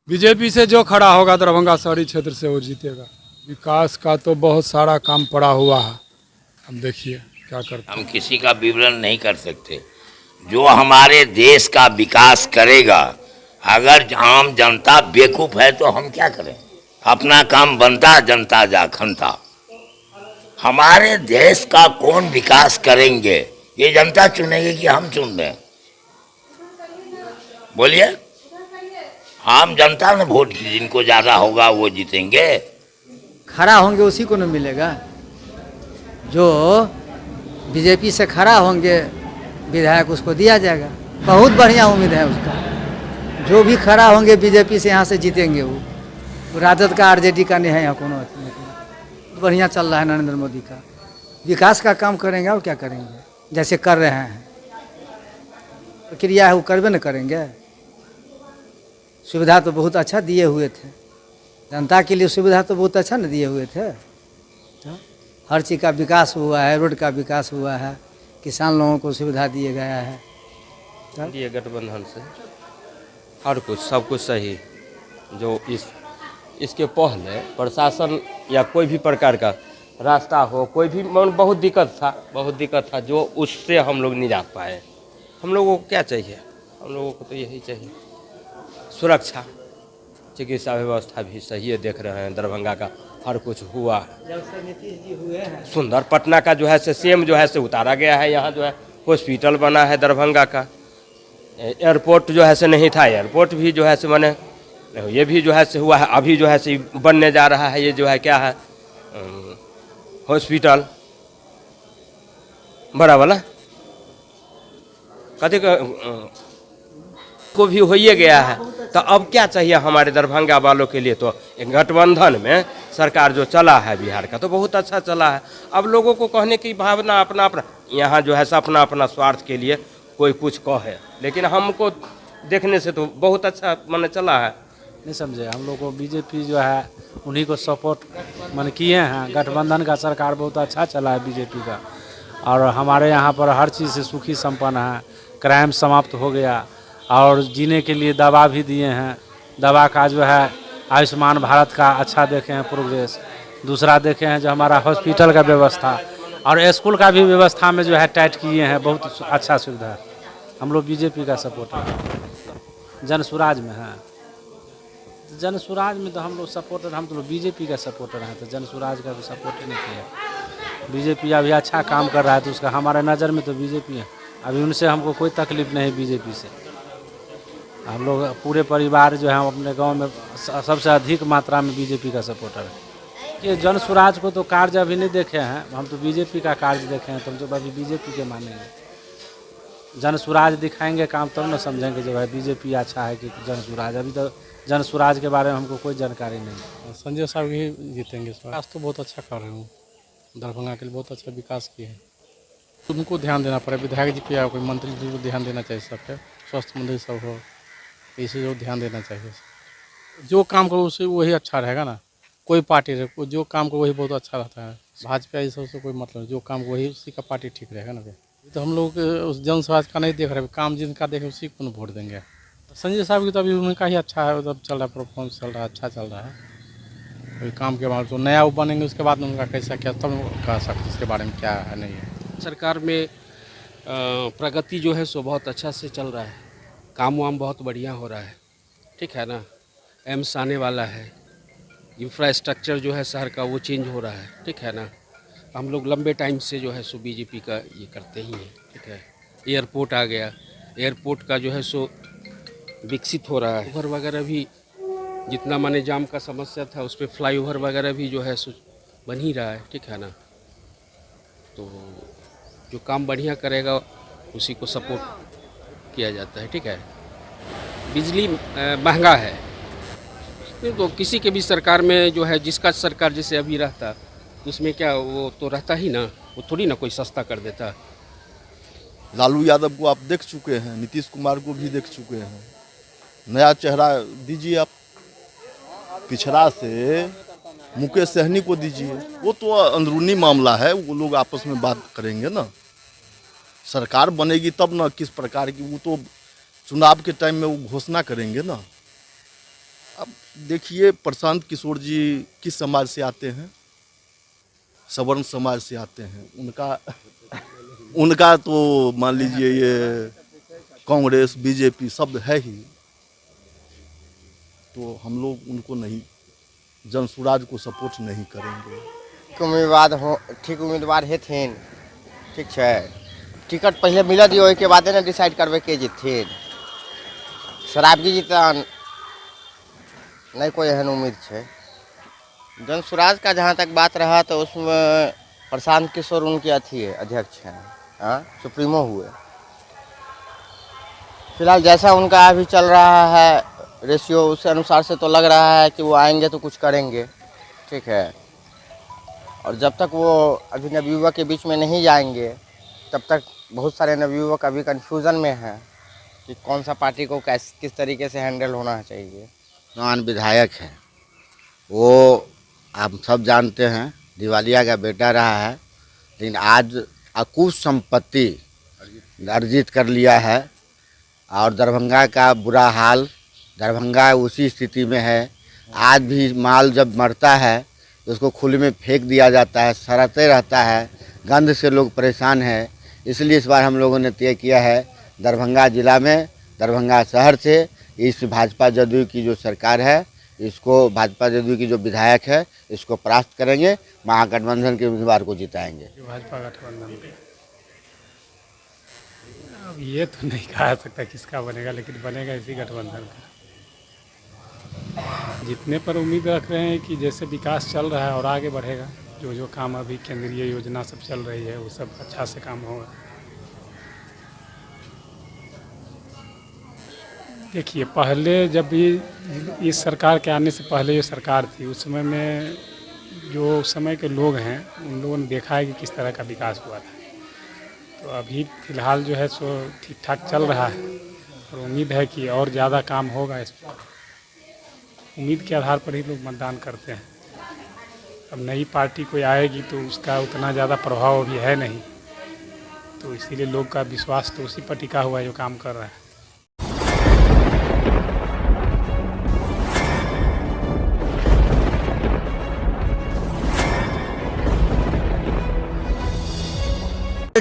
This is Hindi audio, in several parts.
बीजेपी से जो खड़ा होगा दरभंगा शहरी क्षेत्र से वो जीतेगा। विकास का तो बहुत सारा काम पड़ा हुआ है, हम देखिए क्या करते हैं। हम किसी का विवरण नहीं कर सकते। जो हमारे देश का विकास करेगा, अगर आम जनता बेवकूफ़ है तो हम क्या करें? अपना काम बनता, जनता जा खनता। हमारे देश का कौन विकास करेंगे, ये जनता चुनेगी कि हम चुन दें? बोलिए। आम जनता ने वोट की, जिनको ज़्यादा होगा वो जीतेंगे। खड़ा होंगे उसी को न मिलेगा। जो बीजेपी से खड़ा होंगे विधायक उसको दिया जाएगा। बहुत बढ़िया उम्मीद है उसका। जो भी खड़ा होंगे बीजेपी से यहाँ से जीतेंगे। वो राजद का आरजेडी का नहीं है यहाँ कोनो अथी मतलब। बढ़िया चल रहा है नरेंद्र मोदी का। विकास का काम करेंगे और क्या करेंगे, जैसे कर रहे हैं। प्रक्रिया है वो करबे न करेंगे। सुविधा तो बहुत अच्छा दिए हुए थे, जनता के लिए सुविधा तो बहुत अच्छा न दिए हुए थे। तो हर चीज़ का विकास हुआ है, रोड का विकास हुआ है, किसान लोगों को सुविधा दिए गया है। ये गठबंधन से हर कुछ सब कुछ सही। जो इसके पहले प्रशासन या कोई भी प्रकार का रास्ता हो, कोई भी बहुत दिक्कत था जो उससे हम लोग नहीं जा पाए। हम लोगों को क्या चाहिए? हम लोगों को तो यही चाहिए सुरक्षा, चिकित्सा व्यवस्था भी सही है। देख रहे हैं दरभंगा का हर कुछ हुआ। जब से नीतीश जी हुए हैं सुंदर पटना का जो है से सेम जो है से उतारा गया है। यहाँ जो है हॉस्पिटल बना है दरभंगा का। एयरपोर्ट जो है से नहीं था, एयरपोर्ट भी जो है से बने, ये भी जो है से हुआ है। अभी जो है से बनने जा रहा है, ये जो है क्या है हॉस्पिटल बड़ा वाला कथी को भी हो ही गया है। तो अब क्या चाहिए हमारे दरभंगा वालों के लिए? तो गठबंधन में सरकार जो चला है बिहार का तो बहुत अच्छा चला है। अब लोगों को कहने की भावना अपना अपना यहाँ जो है अपना अपना स्वार्थ के लिए कोई कुछ कहे, लेकिन हमको देखने से तो बहुत अच्छा मन चला है। नहीं समझे, हम लोग को बीजेपी जो है उन्हीं को सपोर्ट मन किए हैं। गठबंधन का सरकार बहुत अच्छा चला है बीजेपी का, और हमारे यहाँ पर हर चीज़ से सुखी संपन्न है। क्राइम समाप्त हो गया और जीने के लिए दवा भी दिए हैं। दवा का जो है आयुष्मान भारत का अच्छा देखे हैं प्रोग्रेस। दूसरा देखे हैं जो हमारा हॉस्पिटल का व्यवस्था और स्कूल का भी व्यवस्था में जो है टाइट किए हैं, बहुत अच्छा सुविधा है। हम लोग बीजेपी का सपोर्टर हैं। जन स्वराज में हैं, जन स्वराज में तो हम लोग सपोर्टर, हम तो बीजेपी का सपोर्टर हैं, तो जन स्वराज का भी सपोर्ट नहीं किया। बीजेपी अभी अच्छा काम कर रहा है तो उसका हमारे नज़र में तो बीजेपी है। अभी उनसे हमको कोई तकलीफ नहीं बीजेपी से। हम लोग पूरे परिवार जो है अपने गांव में सबसे अधिक मात्रा में बीजेपी का सपोर्टर है। ये जन स्वराज को तो कार्य अभी नहीं देखे हैं, हम तो बीजेपी का कार्य देखे हैं, तो हम तो अभी बीजेपी के मानेंगे। जन स्वराज दिखाएंगे काम तब न समझेंगे जो है बीजेपी अच्छा है कि जन स्वराज। अभी तो जन स्वराज के बारे में हमको कोई जानकारी नहीं है। संजय साहब ही जीतेंगे। विकास तो बहुत अच्छा कर रहे हूँ, दरभंगा के लिए बहुत अच्छा विकास किए हैं। उनको ध्यान देना पड़े, विधायक जी पे या कोई मंत्री जी को ध्यान देना चाहिए। सब पे स्वास्थ्य मंत्री सब हो, इसी को ध्यान देना चाहिए। जो काम करो उससे वही अच्छा रहेगा ना। कोई पार्टी रहे, जो काम करो वही बहुत अच्छा रहता है। भाजपा इस सबसे कोई मतलब नहीं, जो काम वही उसी का पार्टी ठीक रहेगा ना। तो हम लोग उस जन समाज का नहीं देख रहे, काम जिनका देखे उसी को वोट देंगे। संजय साहब की तो अभी उनका ही अच्छा है, मतलब चल रहा है, परफॉर्मेंस चल रहा है, अच्छा चल रहा है। अभी काम के बाद तो नया वो बनेंगे, उसके बाद उनका कैसा क्या तब कह सकते इसके बारे में क्या है नहीं है। सरकार में प्रगति जो है सो बहुत अच्छा से चल रहा है। काम वाम बहुत बढ़िया हो रहा है, ठीक है ना। एम्स आने वाला है, इंफ्रास्ट्रक्चर जो है शहर का वो चेंज हो रहा है, ठीक है ना। हम लोग लंबे टाइम से जो है सो बीजेपी का ये करते ही हैं, ठीक है। एयरपोर्ट आ गया, एयरपोर्ट का जो है सो विकसित हो रहा है। ओवर वगैरह भी जितना माने जाम का समस्या था उस पर फ्लाईओवर वगैरह भी जो है सो बन ही रहा है, ठीक है ना। तो जो काम बढ़िया करेगा उसी को सपोर्ट किया जाता है, ठीक है। बिजली महंगा है तो किसी के भी सरकार में जो है, जिसका सरकार जैसे अभी रहता तो उसमें क्या वो तो रहता ही ना, वो थोड़ी ना कोई सस्ता कर देता। लालू यादव को आप देख चुके हैं, नीतीश कुमार को भी देख चुके हैं। नया चेहरा दीजिए आप, पिछड़ा से मुकेश सहनी को दीजिए। वो तो अंदरूनी मामला है, वो लोग आपस में बात करेंगे ना। सरकार बनेगी तब ना किस प्रकार की, वो तो चुनाव के टाइम में वो घोषणा करेंगे ना। अब देखिए, प्रशांत किशोर जी किस समाज से आते हैं? सवर्ण समाज से आते हैं। उनका तो मान लीजिए ये कांग्रेस बीजेपी सब है ही, तो हम लोग उनको नहीं, जनसुराज को सपोर्ट नहीं करेंगे। उम्मीदवार हो, ठीक उम्मीदवार हेथिन, ठीक है। टिकट पहले मिल दियो, के बाद ना डिसाइड करबे के जीतथिन। शराब की जीता नहीं कोई एहन उम्मीद है। जनसुराज का जहाँ तक बात रहा तो उसमें प्रशांत किशोर उनके अथी है, अध्यक्ष हैं, हाँ, सुप्रीमो हुए। फिलहाल जैसा उनका अभी चल रहा है रेशियो, उस अनुसार से तो लग रहा है कि वो आएंगे तो कुछ करेंगे, ठीक है। और जब तक वो अभी नवयुवक के बीच में नहीं जाएंगे तब तक बहुत सारे नवयुवक अभी कंफ्यूजन में हैं कि कौन सा पार्टी को किस तरीके से हैंडल होना चाहिए। नौजवान विधायक है, वो आप सब जानते हैं दिवालिया का बेटा रहा है, लेकिन आज अकूत संपत्ति अर्जित कर लिया है। और दरभंगा का बुरा हाल, दरभंगा उसी स्थिति में है। आज भी माल जब मरता है तो उसको खुले में फेंक दिया जाता है, सड़ते रहता है, गंध से लोग परेशान हैं। इसलिए इस बार हम लोगों ने तय किया है दरभंगा ज़िला में, दरभंगा शहर से इस भाजपा जदयू की जो सरकार है, इसको भाजपा जदयू की जो विधायक है, इसको परास्त करेंगे, महागठबंधन के उम्मीदवार को जिताएंगे। भाजपा गठबंधन अब ये तो नहीं कहा जा सकता किसका बनेगा, लेकिन बनेगा इसी गठबंधन का। जितने पर उम्मीद रख रहे हैं कि जैसे विकास चल रहा है और आगे बढ़ेगा, जो जो काम अभी केंद्रीय योजना सब चल रही है वो सब अच्छा से काम होगा। देखिए, पहले जब भी इस सरकार के आने से पहले जो सरकार थी उस समय में जो समय के लोग हैं उन लोगों ने देखा है कि किस तरह का विकास हुआ था। तो अभी फ़िलहाल जो है सो ठीक ठाक चल रहा है और उम्मीद है कि और ज़्यादा काम होगा इस पर। उम्मीद के आधार पर ही लोग मतदान करते हैं। अब नई पार्टी कोई आएगी तो उसका उतना ज़्यादा प्रभाव अभी है नहीं, तो इसीलिए लोग का विश्वास तो उसी पर टिका हुआ है जो काम कर रहा है।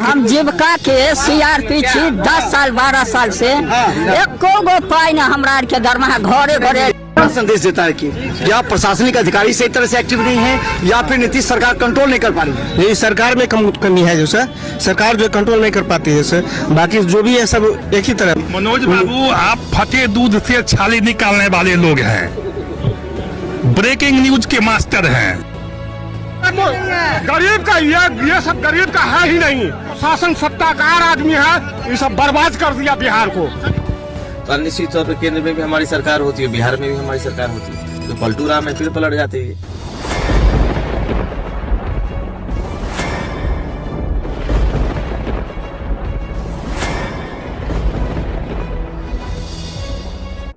हम जीविका के सीआरपी छी 10 साल 12 साल से, एको गो पाई न हमरा आर के दरमाहा घरे घरे। संदेश देता है कि या प्रशासनिक अधिकारी सही तरह से एक्टिव नहीं है या फिर नीतीश सरकार कंट्रोल नहीं कर पा रही है। ये सरकार में कमी है जो सर, सरकार जो कंट्रोल नहीं कर पाती है सर, बाकी जो भी है सब एक ही तरह। मनोज बाबू, आप फटे दूध से छाली निकालने वाले लोग हैं, ब्रेकिंग न्यूज के मास्टर हैं। गरीब का ये सब गरीब का है ही नहीं। शासन सत्ताकार आदमी है, ये सब बर्बाद कर दिया बिहार को। तो निश्चित तौर पर केंद्र में भी हमारी सरकार होती है, बिहार में भी हमारी सरकार होती है, तो पलटू राम है फिर पलट जाते हैं।